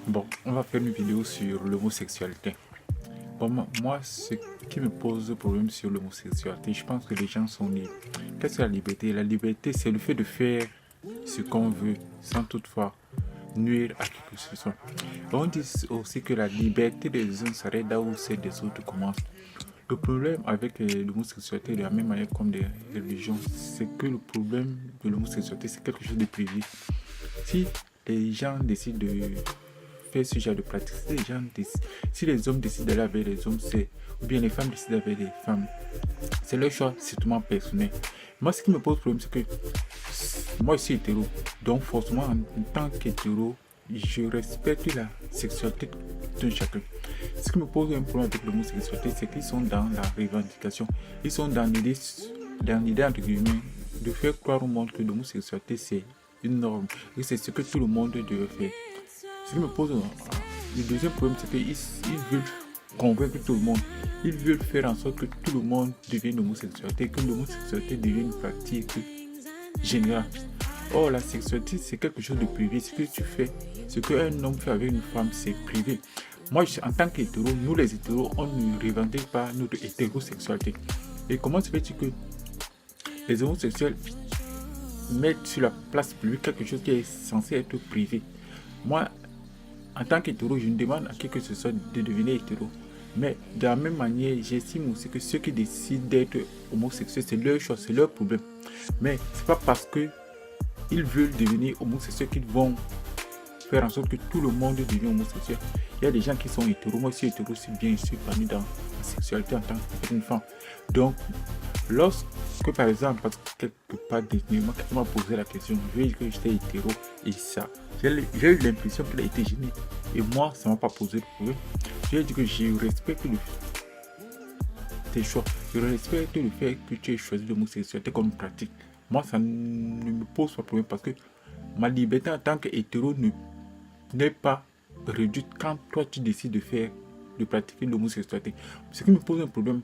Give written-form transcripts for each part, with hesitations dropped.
Bon, on va faire une vidéo sur l'homosexualité. Bon, moi, ce qui me pose problème sur l'homosexualité, je pense que les gens sont libres. Qu'est-ce que la liberté? La liberté, c'est le fait de faire ce qu'on veut sans toutefois nuire à qui que ce soit. On dit aussi que la liberté des uns s'arrête là où celle des autres commence. Le problème avec l'homosexualité, de la même manière comme des religions, c'est que le problème de l'homosexualité, c'est quelque chose de privé. Si les gens décident de faire ce genre de pratique, si les hommes décident d'aller avec les hommes, ou bien les femmes décident d'aller avec les femmes, c'est leur choix strictement personnel. Moi, ce qui me pose problème, c'est que moi, je suis hétéro. Donc, forcément, en tant qu'hétéro, je respecte la sexualité de chacun. Ce qui me pose un problème avec l'homosexualité, c'est qu'ils sont dans la revendication. Ils sont dans l'idée entre guillemets, de faire croire au monde que l'homosexualité, c'est une norme. Et c'est ce que tout le monde devrait faire. Ce qui me pose le deuxième problème, c'est qu'ils veulent convaincre tout le monde. Ils veulent faire en sorte que tout le monde devienne homosexualité, que l'homosexualité devienne une pratique générale. Or, la sexualité, c'est quelque chose de privé. Ce que tu fais, ce qu'un homme fait avec une femme, c'est privé. Moi, en tant qu'hétéro, nous les hétéros, on ne revendique pas notre hétérosexualité. Et comment se fait-il que les homosexuels mettent sur la place publique quelque chose qui est censé être privé? Moi, en tant qu'hétéro, je ne demande à qui que ce soit de devenir hétéro. Mais de la même manière, j'estime aussi que ceux qui décident d'être homosexuels, c'est leur choix, c'est leur problème. Mais c'est pas parce que ils veulent devenir homosexuels qu'ils vont faire en sorte que tout le monde devienne homosexuel. Il y a des gens qui sont hétéros. Moi, je suis hétéro, c'est bien, je suis épanoui dans la sexualité en tant qu'une femme. Donc, lorsque, par exemple, parce que quelque part, dernièrement, quelqu'un m'a posé la question, je vais dire que j'étais hétéro et ça. J'ai eu l'impression qu'il a été gêné. Et moi, ça ne m'a pas posé de problème. Je vais dire que je respecte tes choix. Je respecte le fait que tu aies choisi l'homosexualité comme pratique. Moi, ça ne me pose pas de problème parce que ma liberté en tant qu'hétéro n'est pas réduite quand toi tu décides de pratiquer l'homosexualité. Ce qui me pose un problème,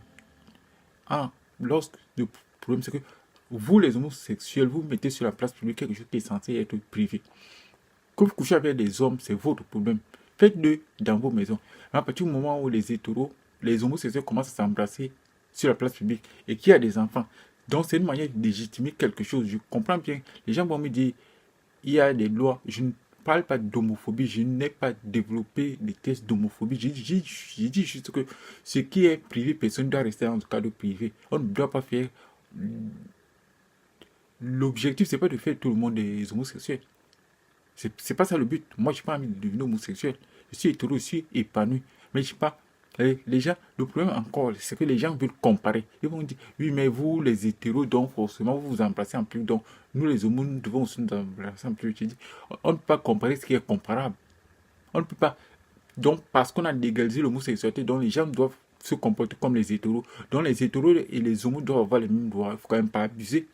le problème c'est que vous les homosexuels, vous mettez sur la place publique quelque chose qui est censé être privé. Que vous couchez avec des hommes, c'est votre problème. Faites-le dans vos maisons. Mais à partir du moment où les hétéros, les homosexuels commencent à s'embrasser sur la place publique et qu'il y a des enfants, donc c'est une manière de légitimer quelque chose. Je comprends bien. Les gens vont me dire, il y a des lois. Je ne parle pas d'homophobie. Je n'ai pas développé des tests d'homophobie. J'ai dit juste que ce qui est privé, personne ne doit rester dans le cadre privé. On ne doit pas faire... L'objectif, c'est pas de faire tout le monde des homosexuels. C'est pas ça le but. Moi, je n'ai pas envie de devenir homosexuel. Je suis hétéro, je suis épanoui. Mais je sais pas. Les gens, le problème encore, c'est que les gens veulent comparer. Ils vont dire, oui, mais vous, les hétéros, donc forcément, vous vous embrassez en plus. Donc, nous, les homos, nous devons aussi nous embrasser en plus. Je dis, on ne peut pas comparer ce qui est comparable. On ne peut pas. Donc, parce qu'on a légalisé l'homosexualité, donc les gens doivent se comporter comme les hétéros. Donc, les hétéros et les homos doivent avoir les mêmes droits. Il ne faut quand même pas abuser.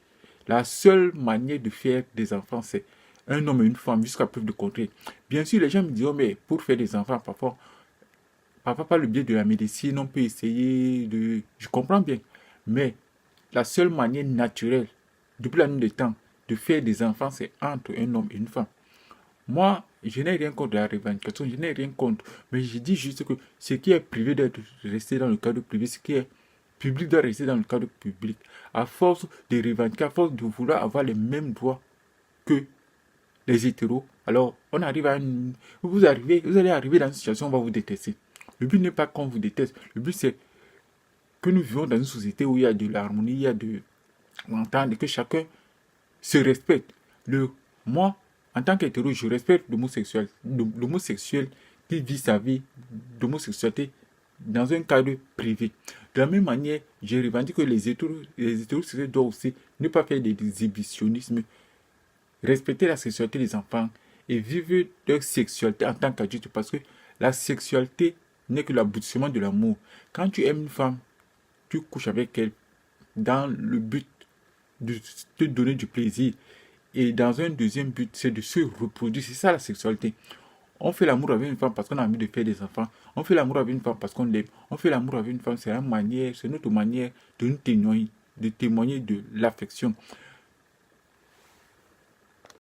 La seule manière de faire des enfants, c'est un homme et une femme jusqu'à preuve de contraire. Bien sûr, les gens me diront, mais pour faire des enfants, parfois, par le biais de la médecine, on peut essayer de... Je comprends bien. Mais la seule manière naturelle, depuis la nuit des temps, de faire des enfants, c'est entre un homme et une femme. Moi, je n'ai rien contre la revendication, je n'ai rien contre. Mais je dis juste que ce qui est privé doit rester dans le cadre privé, ce qui est public doit rester dans le cadre public. À force de revendiquer, à force de vouloir avoir les mêmes droits que les hétéros, alors on arrive à une... Vous allez arriver dans une situation où on va vous détester. Le but n'est pas qu'on vous déteste. Le but c'est que nous vivons dans une société où il y a de l'harmonie, il y a de l'entente et que chacun se respecte. Moi, en tant qu'hétéro, je respecte l'homosexuel qui vit sa vie d'homosexualité dans un cadre privé. De la même manière, je revendique que les hétérosexuels doivent aussi ne pas faire des exhibitionnismes, respecter la sexualité des enfants et vivre leur sexualité en tant qu'adulte parce que la sexualité n'est que l'aboutissement de l'amour. Quand tu aimes une femme, tu couches avec elle dans le but de te donner du plaisir. Et dans un deuxième but, c'est de se reproduire. C'est ça la sexualité. On fait l'amour avec une femme parce qu'on a envie de faire des enfants. On fait l'amour avec une femme parce qu'on l'aime. On fait l'amour avec une femme, c'est notre manière de nous témoigner, de témoigner de l'affection.